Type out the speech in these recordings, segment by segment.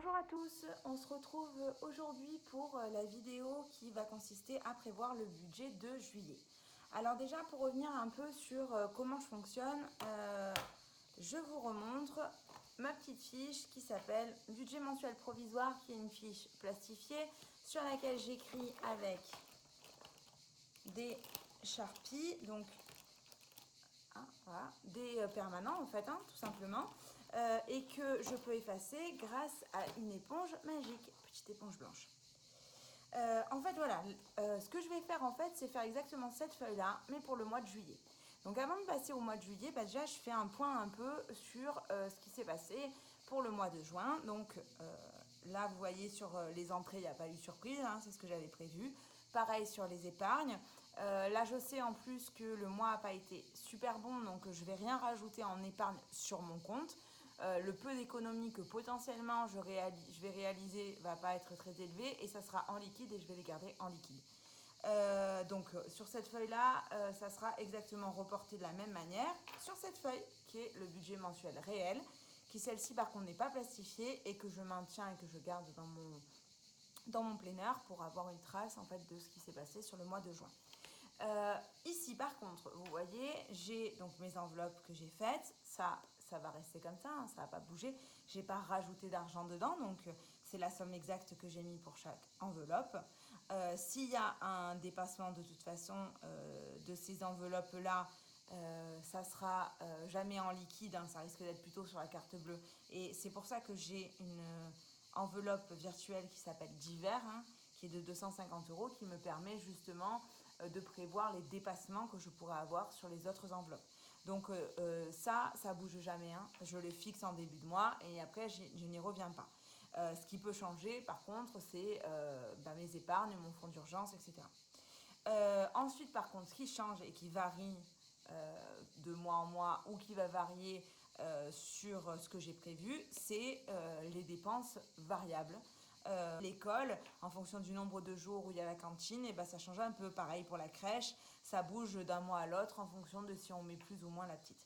Bonjour à tous, on se retrouve aujourd'hui pour la vidéo qui va consister à prévoir le budget de juillet. Alors déjà pour revenir un peu sur comment je fonctionne, je vous remontre ma petite fiche qui s'appelle budget mensuel provisoire, qui est une fiche plastifiée sur laquelle j'écris avec des Sharpies, donc voilà, des permanents en fait, tout simplement, et que je peux effacer grâce à une éponge magique, petite éponge blanche. En fait, voilà, ce que je vais faire en fait, c'est faire exactement cette feuille-là, mais pour le mois de juillet. Donc avant de passer au mois de juillet, déjà je fais un point un peu sur ce qui s'est passé pour le mois de juin. Donc là, vous voyez sur les entrées, il n'y a pas eu de surprise, c'est ce que j'avais prévu. Pareil sur les épargnes. Là, je sais en plus que le mois n'a pas été super bon, donc je ne vais rien rajouter en épargne sur mon compte. Le peu d'économies que potentiellement je vais réaliser va pas être très élevé et ça sera en liquide et je vais les garder en liquide. Donc sur cette feuille-là, ça sera exactement reporté de la même manière sur cette feuille qui est le budget mensuel réel, qui celle-ci par contre n'est pas plastifiée et que je maintiens et que je garde dans mon planner pour avoir une trace en fait de ce qui s'est passé sur le mois de juin. Ici par contre, vous voyez, j'ai donc mes enveloppes que j'ai faites, ça va rester comme ça, ça va pas bouger, j'ai pas rajouté d'argent dedans, donc c'est la somme exacte que j'ai mis pour chaque enveloppe. S'il y a un dépassement de toute façon de ces enveloppes là, ça sera jamais en liquide, ça risque d'être plutôt sur la carte bleue, et c'est pour ça que j'ai une enveloppe virtuelle qui s'appelle divers, qui est de 250 €, qui me permet justement de prévoir les dépassements que je pourrais avoir sur les autres enveloppes. Donc ça bouge jamais, je le fixe en début de mois et après je n'y reviens pas. Ce qui peut changer par contre, c'est mes épargnes, mon fonds d'urgence, etc. Ensuite par contre, ce qui change et qui varie de mois en mois ou qui va varier sur ce que j'ai prévu, c'est les dépenses variables. L'école, en fonction du nombre de jours où il y a la cantine, et ça change un peu. Pareil pour la crèche, ça bouge d'un mois à l'autre en fonction de si on met plus ou moins la petite.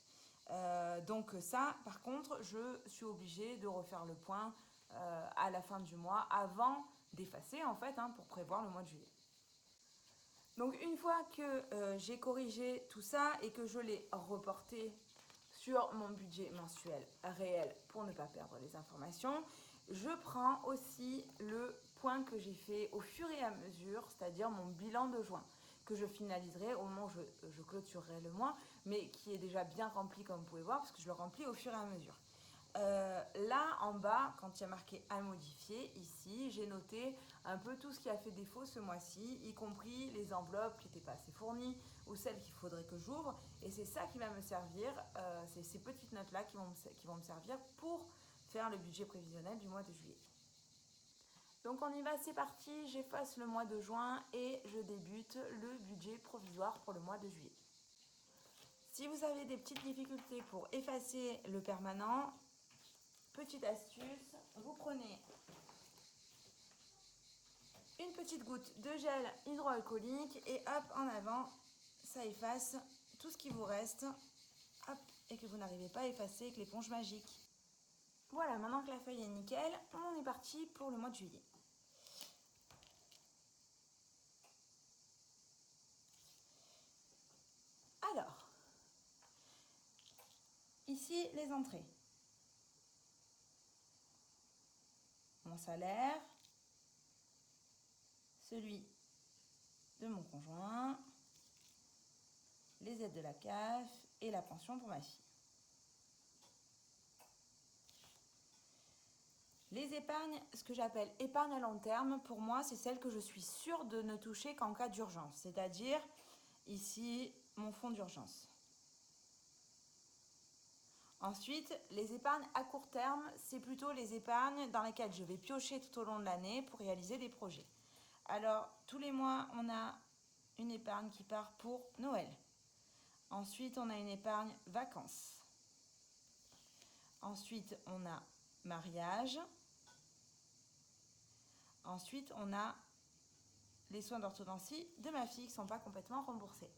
Donc ça, par contre, je suis obligée de refaire le point à la fin du mois, avant d'effacer en fait, pour prévoir le mois de juillet. Donc une fois que j'ai corrigé tout ça et que je l'ai reporté sur mon budget mensuel réel pour ne pas perdre les informations, je prends aussi le point que j'ai fait au fur et à mesure, c'est-à-dire mon bilan de juin, que je finaliserai au moment où je clôturerai le mois, mais qui est déjà bien rempli comme vous pouvez voir, parce que je le remplis au fur et à mesure. Là en bas, quand il y a marqué à modifier, ici j'ai noté un peu tout ce qui a fait défaut ce mois-ci, y compris les enveloppes qui n'étaient pas assez fournies ou celles qu'il faudrait que j'ouvre, et c'est ça qui va me servir, c'est ces petites notes là qui vont me servir pour faire le budget prévisionnel du mois de juillet. Donc on y va, c'est parti, j'efface le mois de juin et je débute le budget provisoire pour le mois de juillet. Si vous avez des petites difficultés pour effacer le permanent, petite astuce, vous prenez une petite goutte de gel hydroalcoolique et hop, en avant, ça efface tout ce qui vous reste, hop, et que vous n'arrivez pas à effacer avec l'éponge magique. Voilà, maintenant que la feuille est nickel, on est parti pour le mois de juillet. Alors, ici les entrées. Mon salaire, celui de mon conjoint, les aides de la CAF et la pension pour ma fille. Les épargnes, ce que j'appelle épargne à long terme, pour moi, c'est celle que je suis sûre de ne toucher qu'en cas d'urgence. C'est-à-dire, ici, mon fonds d'urgence. Ensuite, les épargnes à court terme, c'est plutôt les épargnes dans lesquelles je vais piocher tout au long de l'année pour réaliser des projets. Alors, tous les mois, on a une épargne qui part pour Noël. Ensuite, on a une épargne vacances. Ensuite, on a mariage. Ensuite, on a les soins d'orthodontie de ma fille qui ne sont pas complètement remboursés.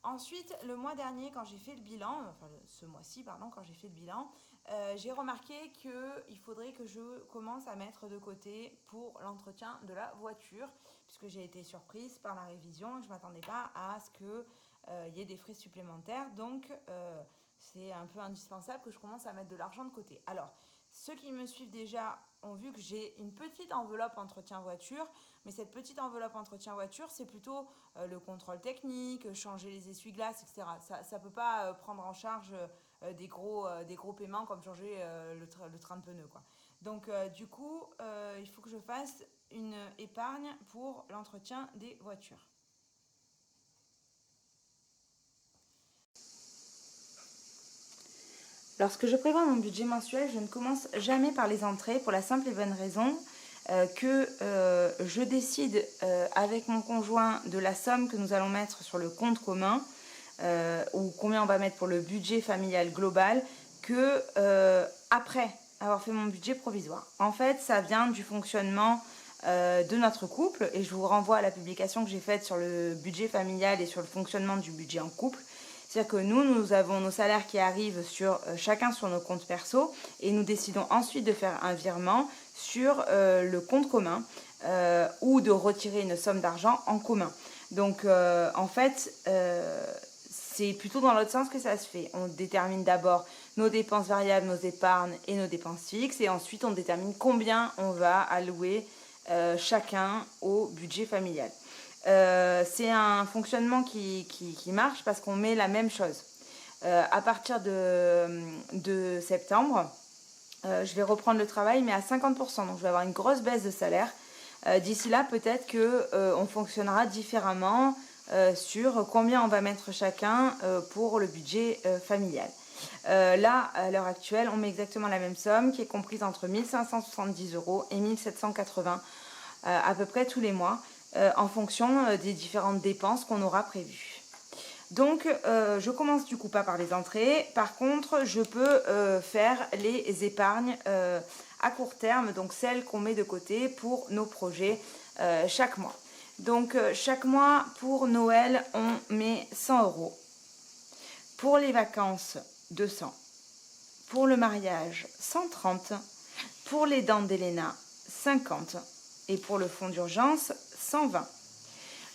Ensuite, le mois dernier, quand j'ai fait le bilan, enfin ce mois-ci, pardon, quand j'ai fait le bilan, j'ai remarqué qu'il faudrait que je commence à mettre de côté pour l'entretien de la voiture, puisque j'ai été surprise par la révision et je ne m'attendais pas à ce qu'il y ait des frais supplémentaires. Donc, c'est un peu indispensable que je commence à mettre de l'argent de côté. Alors, ceux qui me suivent déjà ont vu que j'ai une petite enveloppe entretien voiture, mais cette petite enveloppe entretien voiture, c'est plutôt le contrôle technique, changer les essuie-glaces, etc. Ça ne peut pas prendre en charge des gros paiements comme changer le train de pneus, quoi. Donc du coup, il faut que je fasse une épargne pour l'entretien des voitures. Lorsque je prévois mon budget mensuel, je ne commence jamais par les entrées pour la simple et bonne raison que je décide avec mon conjoint de la somme que nous allons mettre sur le compte commun ou combien on va mettre pour le budget familial global que après avoir fait mon budget provisoire. En fait, ça vient du fonctionnement de notre couple et je vous renvoie à la publication que j'ai faite sur le budget familial et sur le fonctionnement du budget en couple. C'est-à-dire que nous avons nos salaires qui arrivent chacun sur nos comptes perso et nous décidons ensuite de faire un virement sur le compte commun ou de retirer une somme d'argent en commun. Donc en fait, c'est plutôt dans l'autre sens que ça se fait. On détermine d'abord nos dépenses variables, nos épargnes et nos dépenses fixes et ensuite on détermine combien on va allouer chacun au budget familial. C'est un fonctionnement qui marche parce qu'on met la même chose. À partir de septembre, je vais reprendre le travail, mais à 50%. Donc, je vais avoir une grosse baisse de salaire. D'ici là, peut-être qu'on fonctionnera différemment sur combien on va mettre chacun pour le budget familial. Là, à l'heure actuelle, on met exactement la même somme qui est comprise entre 1570 € et 1780 à peu près tous les mois. En fonction des différentes dépenses qu'on aura prévues. Donc, je commence du coup pas par les entrées. Par contre, je peux faire les épargnes à court terme, donc celles qu'on met de côté pour nos projets chaque mois. Donc, chaque mois, pour Noël, on met 100 €. Pour les vacances, 200. Pour le mariage, 130. Pour les dents d'Elena, 50. Et pour le fonds d'urgence, 120.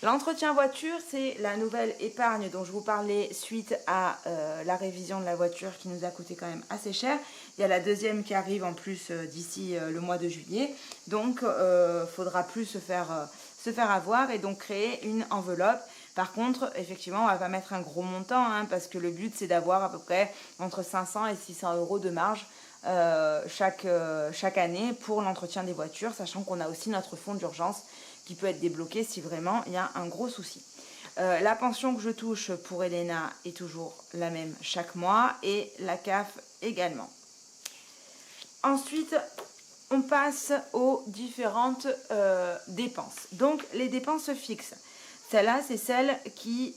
L'entretien voiture, c'est la nouvelle épargne dont je vous parlais suite à la révision de la voiture qui nous a coûté quand même assez cher. Il y a la deuxième qui arrive en plus d'ici le mois de juillet. Donc, il faudra plus se faire avoir et donc créer une enveloppe. Par contre, effectivement, on ne va pas mettre un gros montant parce que le but, c'est d'avoir à peu près entre 500 et 600 € de marge chaque année pour l'entretien des voitures, sachant qu'on a aussi notre fonds d'urgence qui peut être débloqué si vraiment il y a un gros souci. La pension que je touche pour Elena est toujours la même chaque mois et la CAF également. Ensuite, on passe aux différentes dépenses. Donc, les dépenses fixes. Celle-là, c'est celle qui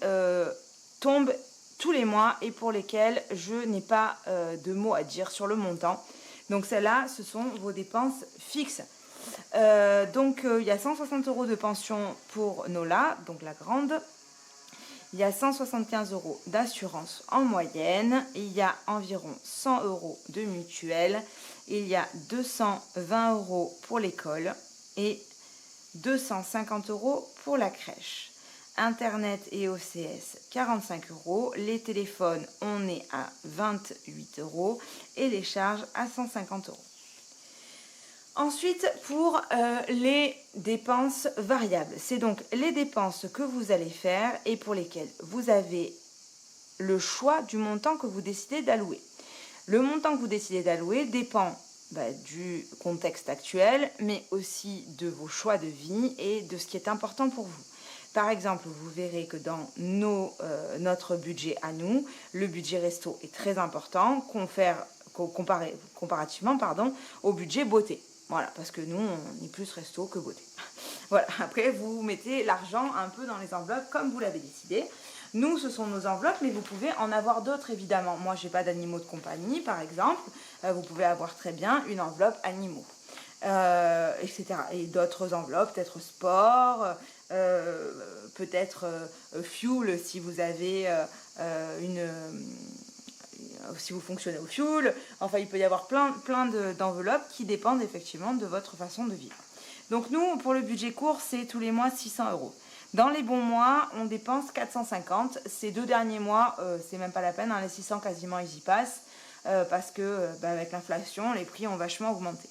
tombe tous les mois et pour lesquelles je n'ai pas de mots à dire sur le montant. Donc celles-là, ce sont vos dépenses fixes. Donc il y a 160 € de pension pour Nola, donc la grande. Il y a 175 € d'assurance en moyenne. Il y a environ 100 € de mutuelle. Il y a 220 € pour l'école et 250 € pour la crèche. Internet et OCS, 45 €. Les téléphones, on est à 28 € et les charges à 150 €. Ensuite, pour les dépenses variables, c'est donc les dépenses que vous allez faire et pour lesquelles vous avez le choix du montant que vous décidez d'allouer. Le montant que vous décidez d'allouer dépend du contexte actuel, mais aussi de vos choix de vie et de ce qui est important pour vous. Par exemple, vous verrez que dans notre budget à nous, le budget resto est très important comparativement au budget beauté. Voilà, parce que nous, on est plus resto que beauté. Voilà, après, vous mettez l'argent un peu dans les enveloppes comme vous l'avez décidé. Nous, ce sont nos enveloppes, mais vous pouvez en avoir d'autres, évidemment. Moi, je n'ai pas d'animaux de compagnie, par exemple. Vous pouvez avoir très bien une enveloppe animaux, etc. Et d'autres enveloppes, peut-être sport, peut-être fuel si vous avez si vous fonctionnez au fioul, enfin il peut y avoir plein d'enveloppes qui dépendent effectivement de votre façon de vivre. Donc nous, pour le budget court, c'est tous les mois 600 euros. Dans les bons mois, on dépense 450. Ces 2 derniers mois, c'est même pas la peine, hein, les 600 quasiment ils y passent, parce que avec l'inflation, les prix ont vachement augmenté.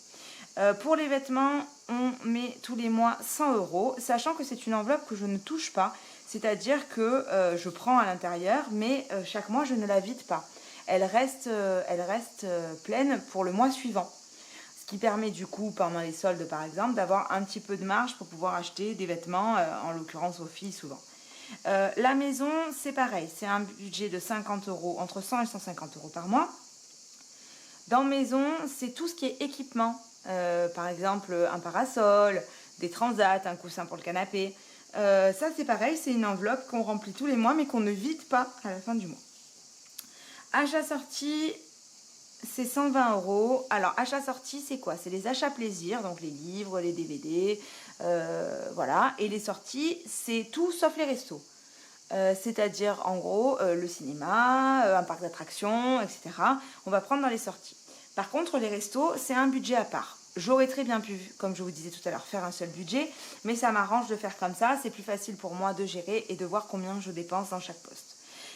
Pour les vêtements, on met tous les mois 100 euros, sachant que c'est une enveloppe que je ne touche pas, c'est-à-dire que je prends à l'intérieur, mais chaque mois je ne la vide pas. Elle reste pleine pour le mois suivant. Ce qui permet du coup, pendant les soldes par exemple, d'avoir un petit peu de marge pour pouvoir acheter des vêtements, en l'occurrence aux filles souvent. La maison, c'est pareil, c'est un budget de 50 euros, entre 100 et 150 euros par mois. Dans maison, c'est tout ce qui est équipement, par exemple un parasol, des transats, un coussin pour le canapé. Ça c'est pareil, c'est une enveloppe qu'on remplit tous les mois mais qu'on ne vide pas à la fin du mois. Achat sorti, c'est 120 euros. Alors, achat sorti, c'est quoi? C'est les achats plaisir, donc les livres, les DVD, voilà. Et les sorties, c'est tout sauf les restos. C'est-à-dire, en gros, le cinéma, un parc d'attractions, etc. On va prendre dans les sorties. Par contre, les restos, c'est un budget à part. J'aurais très bien pu, comme je vous disais tout à l'heure, faire un seul budget, mais ça m'arrange de faire comme ça. C'est plus facile pour moi de gérer et de voir combien je dépense dans chaque poste.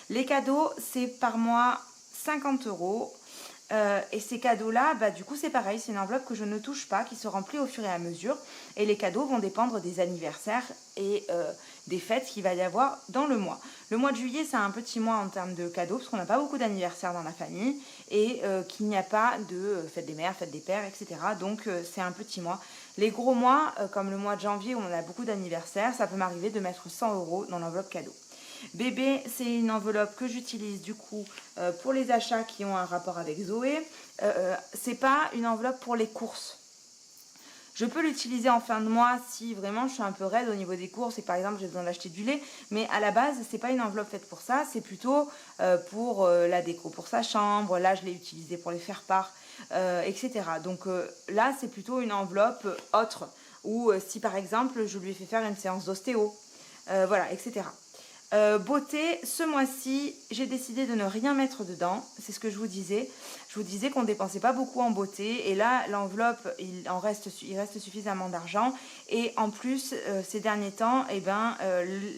Les cadeaux, c'est par mois 50 euros. Et ces cadeaux-là, du coup, c'est pareil, c'est une enveloppe que je ne touche pas, qui se remplit au fur et à mesure. Et les cadeaux vont dépendre des anniversaires et des fêtes qu'il va y avoir dans le mois. Le mois de juillet, c'est un petit mois en termes de cadeaux, parce qu'on n'a pas beaucoup d'anniversaires dans la famille et qu'il n'y a pas de fête des mères, fête des pères, etc. Donc, c'est un petit mois. Les gros mois, comme le mois de janvier où on a beaucoup d'anniversaires, ça peut m'arriver de mettre 100 euros dans l'enveloppe cadeau. Bébé, c'est une enveloppe que j'utilise du coup pour les achats qui ont un rapport avec Zoé. C'est pas une enveloppe pour les courses. Je peux l'utiliser en fin de mois si vraiment je suis un peu raide au niveau des courses et par exemple j'ai besoin d'acheter du lait. Mais à la base, c'est pas une enveloppe faite pour ça. C'est plutôt pour la déco, pour sa chambre. Là, je l'ai utilisée pour les faire part, etc. Donc là, c'est plutôt une enveloppe autre. Ou si par exemple, je lui ai fait faire une séance d'ostéo. Voilà, etc. Beauté, ce mois-ci, j'ai décidé de ne rien mettre dedans. C'est ce que je vous disais. Je vous disais qu'on ne dépensait pas beaucoup en beauté. Et là, l'enveloppe, il reste suffisamment d'argent. Et en plus, ces derniers temps,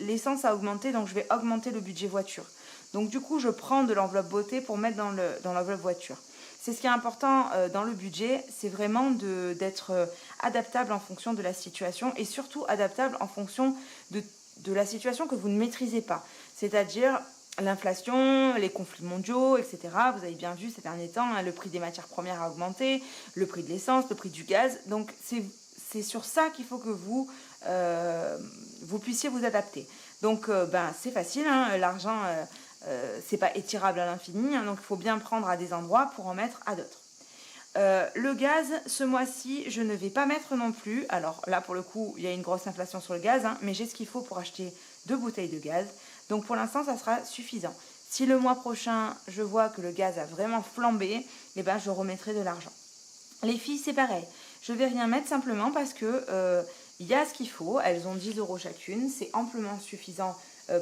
l'essence a augmenté. Donc, je vais augmenter le budget voiture. Donc, du coup, je prends de l'enveloppe beauté pour mettre dans l'enveloppe voiture. C'est ce qui est important dans le budget. C'est vraiment d'être adaptable en fonction de la situation. Et surtout adaptable en fonction de la situation que vous ne maîtrisez pas. C'est-à-dire l'inflation, les conflits mondiaux, etc. Vous avez bien vu ces derniers temps, le prix des matières premières a augmenté, le prix de l'essence, le prix du gaz. Donc c'est sur ça qu'il faut que vous puissiez vous adapter. Donc c'est facile, hein, l'argent, c'est pas étirable à l'infini, hein, donc il faut bien prendre à des endroits pour en mettre à d'autres. Le gaz, ce mois-ci, je ne vais pas mettre non plus. Alors là, pour le coup, il y a une grosse inflation sur le gaz, hein, mais j'ai ce qu'il faut pour acheter 2 bouteilles de gaz. Donc pour l'instant, ça sera suffisant. Si le mois prochain, je vois que le gaz a vraiment flambé, je remettrai de l'argent. Les filles, c'est pareil. Je ne vais rien mettre simplement parce que il y a ce qu'il faut. Elles ont 10 euros chacune. C'est amplement suffisant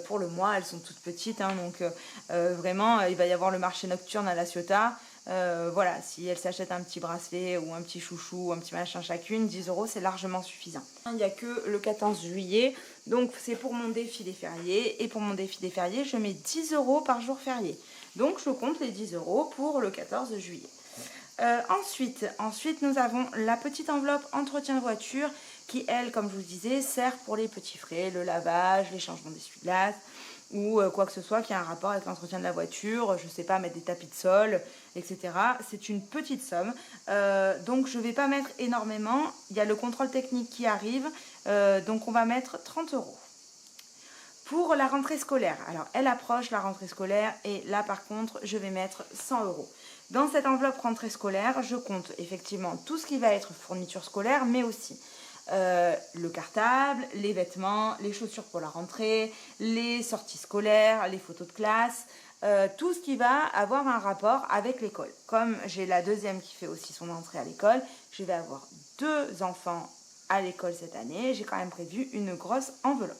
pour le mois. Elles sont toutes petites, hein, donc vraiment, il va y avoir le marché nocturne à La Ciotat. Voilà, si elles s'achètent un petit bracelet ou un petit chouchou, un petit machin chacune, 10 euros, c'est largement suffisant. Il n'y a que le 14 juillet, donc c'est pour mon défilé férié. Et pour mon défilé férié, je mets 10 euros par jour férié. Donc je compte les 10 euros pour le 14 juillet. Ensuite, nous avons la petite enveloppe entretien de voiture qui, elle, comme je vous disais, sert pour les petits frais, le lavage, les changements d'essuie-glace ou quoi que ce soit qui a un rapport avec l'entretien de la voiture, je ne sais pas, mettre des tapis de sol, etc. C'est une petite somme, donc je ne vais pas mettre énormément. Il y a le contrôle technique qui arrive, donc on va mettre 30 euros. Pour la rentrée scolaire, alors elle approche la rentrée scolaire et là par contre je vais mettre 100 euros. Dans cette enveloppe rentrée scolaire, je compte effectivement tout ce qui va être fourniture scolaire, mais aussi le cartable, les vêtements, les chaussures pour la rentrée, les sorties scolaires, les photos de classe, tout ce qui va avoir un rapport avec l'école. Comme j'ai la deuxième qui fait aussi son entrée à l'école, je vais avoir 2 enfants à l'école cette année, j'ai quand même prévu une grosse enveloppe.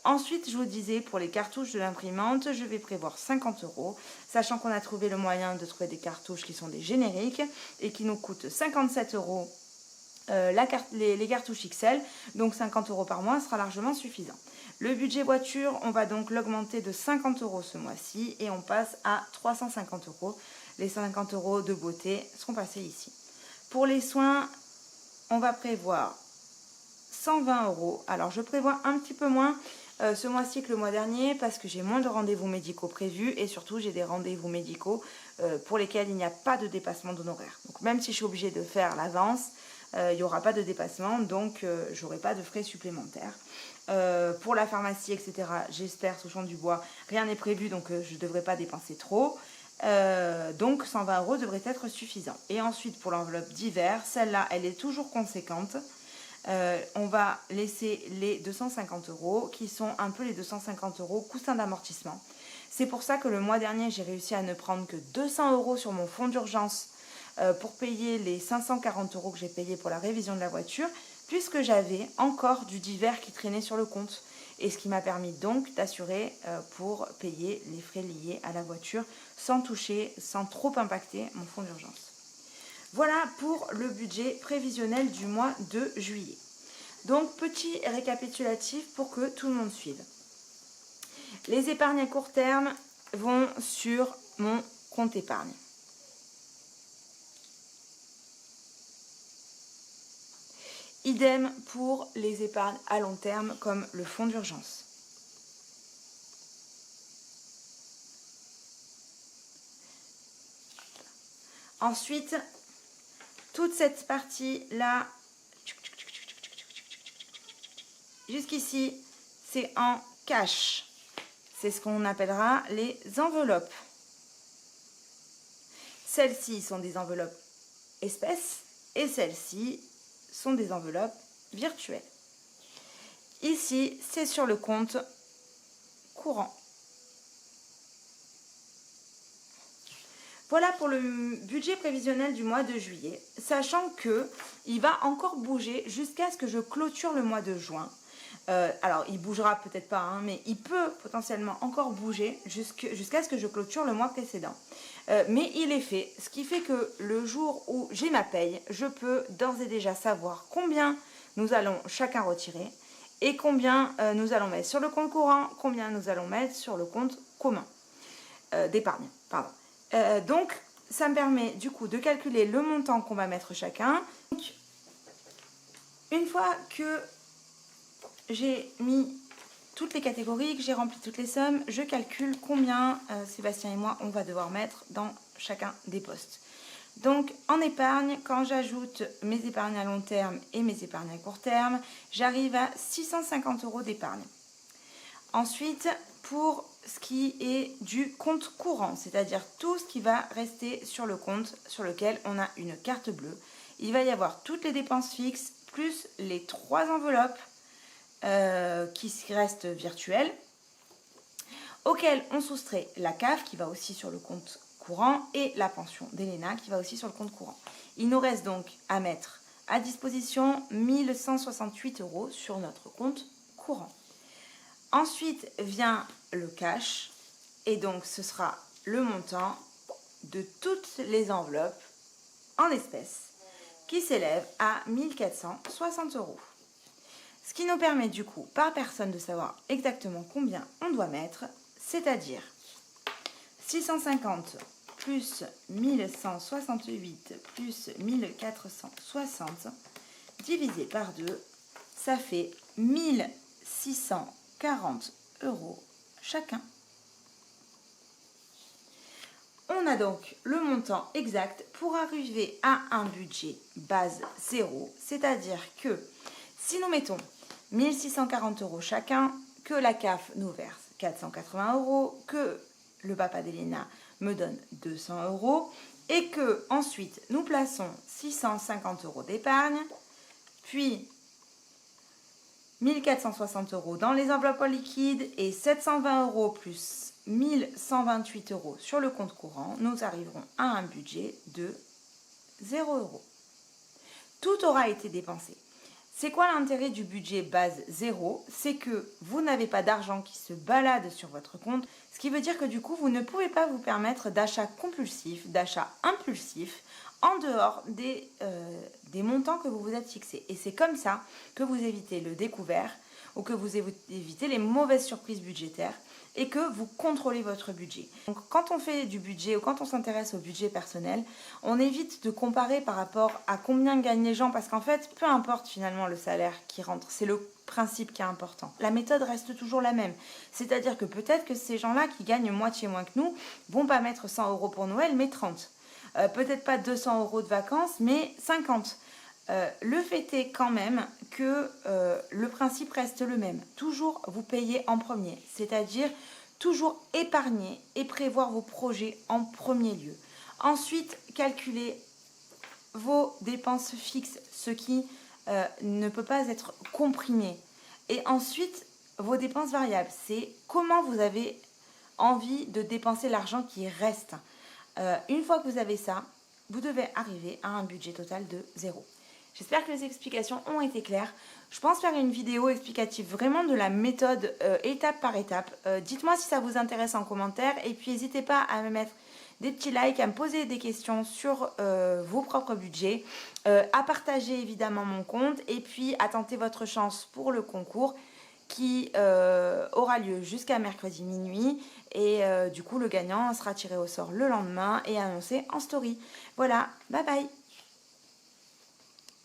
Ensuite, je vous disais, pour les cartouches de l'imprimante, je vais prévoir 50 €, sachant qu'on a trouvé le moyen de trouver des cartouches qui sont des génériques et qui nous coûtent 57 € les cartouches XL, donc 50 € par mois sera largement suffisant. Le budget voiture, on va donc l'augmenter de 50 € ce mois-ci et on passe à 350 €. Les 50 € de beauté seront passés ici. Pour les soins, on va prévoir 120 €. Alors je prévois un petit peu moins ce mois-ci que le mois dernier parce que j'ai moins de rendez-vous médicaux prévus et surtout j'ai des rendez-vous médicaux pour lesquels il n'y a pas de dépassement d'honoraires. Donc même si je suis obligée de faire l'avance, il n'y aura pas de dépassement, donc je n'aurai pas de frais supplémentaires. Pour la pharmacie, etc., j'espère, touchant du bois, rien n'est prévu, donc je ne devrais pas dépenser trop. Donc 120 € devrait être suffisant. Et ensuite, pour l'enveloppe d'hiver, celle-là, elle est toujours conséquente. On va laisser les 250 € qui sont un peu les 250 € coussin d'amortissement. C'est pour ça que le mois dernier, j'ai réussi à ne prendre que 200 € sur mon fonds d'urgence pour payer les 540 € que j'ai payés pour la révision de la voiture, puisque j'avais encore du divers qui traînait sur le compte. Et ce qui m'a permis donc d'assurer pour payer les frais liés à la voiture sans toucher, sans trop impacter mon fonds d'urgence. Voilà pour le budget prévisionnel du mois de juillet. Donc, petit récapitulatif pour que tout le monde suive. Les épargnes à court terme vont sur mon compte épargne. Idem pour les épargnes à long terme comme le fonds d'urgence. Ensuite, toute cette partie-là, jusqu'ici, c'est en cash. C'est ce qu'on appellera les enveloppes. Celles-ci sont des enveloppes espèces et celles-ci sont des enveloppes virtuelles. Ici, c'est sur le compte courant. Voilà pour le budget prévisionnel du mois de juillet, sachant qu'il va encore bouger jusqu'à ce que je clôture le mois de juin. Alors, il bougera peut-être pas, hein, mais il peut potentiellement encore bouger jusqu'à ce que je clôture le mois précédent. Mais il est fait, ce qui fait que le jour où j'ai ma paye, je peux d'ores et déjà savoir combien nous allons chacun retirer et combien nous allons mettre sur le compte courant, combien nous allons mettre sur le compte commun d'épargne. Pardon. Donc, ça me permet du coup de calculer le montant qu'on va mettre chacun. Donc, une fois que j'ai mis toutes les catégories, que j'ai rempli toutes les sommes, je calcule combien Sébastien et moi on va devoir mettre dans chacun des postes. Donc en épargne, quand j'ajoute mes épargnes à long terme et mes épargnes à court terme, j'arrive à 650 € d'épargne. Ensuite, pour ce qui est du compte courant, c'est-à-dire tout ce qui va rester sur le compte sur lequel on a une carte bleue, il va y avoir toutes les dépenses fixes plus les 3 enveloppes qui restent virtuelles, auxquelles on soustrait la CAF qui va aussi sur le compte courant et la pension d'Elena qui va aussi sur le compte courant. Il nous reste donc à mettre à disposition 1168 € sur notre compte courant. Ensuite vient le cash et donc ce sera le montant de toutes les enveloppes en espèces qui s'élève à 1460 €. Ce qui nous permet du coup par personne de savoir exactement combien on doit mettre, c'est-à-dire 650 plus 1168 plus 1460 divisé par 2, ça fait 1640 € chacun. On a donc le montant exact pour arriver à un budget base 0, c'est-à-dire que si nous mettons 1640 € chacun, que la CAF nous verse 480 €, que le papa d'Elena me donne 200 € et que ensuite nous plaçons 650 € d'épargne, puis 1460 € dans les enveloppes en liquide et 720 € plus 1128 € sur le compte courant, nous arriverons à un budget de 0 €. Tout aura été dépensé. C'est quoi l'intérêt du budget base 0? C'est que vous n'avez pas d'argent qui se balade sur votre compte, ce qui veut dire que du coup, vous ne pouvez pas vous permettre d'achats compulsifs, d'achats impulsifs, en dehors des montants que vous vous êtes fixés. Et c'est comme ça que vous évitez le découvert ou que vous évitez les mauvaises surprises budgétaires et que vous contrôlez votre budget. Donc quand on fait du budget ou quand on s'intéresse au budget personnel, on évite de comparer par rapport à combien gagnent les gens parce qu'en fait, peu importe finalement le salaire qui rentre, c'est le principe qui est important. La méthode reste toujours la même. C'est-à-dire que peut-être que ces gens-là qui gagnent moitié moins que nous vont pas mettre 100 € pour Noël, mais 30. Peut-être pas 200 € de vacances, mais 50. Le fait est quand même que le principe reste le même. Toujours vous payez en premier, c'est-à-dire toujours épargner et prévoir vos projets en premier lieu. Ensuite, calculez vos dépenses fixes, ce qui ne peut pas être comprimé. Et ensuite, vos dépenses variables, c'est comment vous avez envie de dépenser l'argent qui reste. Une fois que vous avez ça, vous devez arriver à un budget total de 0. J'espère que les explications ont été claires. Je pense faire une vidéo explicative vraiment de la méthode étape par étape. Dites-moi si ça vous intéresse en commentaire et puis n'hésitez pas à me mettre des petits likes, à me poser des questions sur vos propres budgets, à partager évidemment mon compte et puis à tenter votre chance pour le concours qui aura lieu jusqu'à mercredi minuit et du coup le gagnant sera tiré au sort le lendemain et annoncé en story. Voilà, bye bye!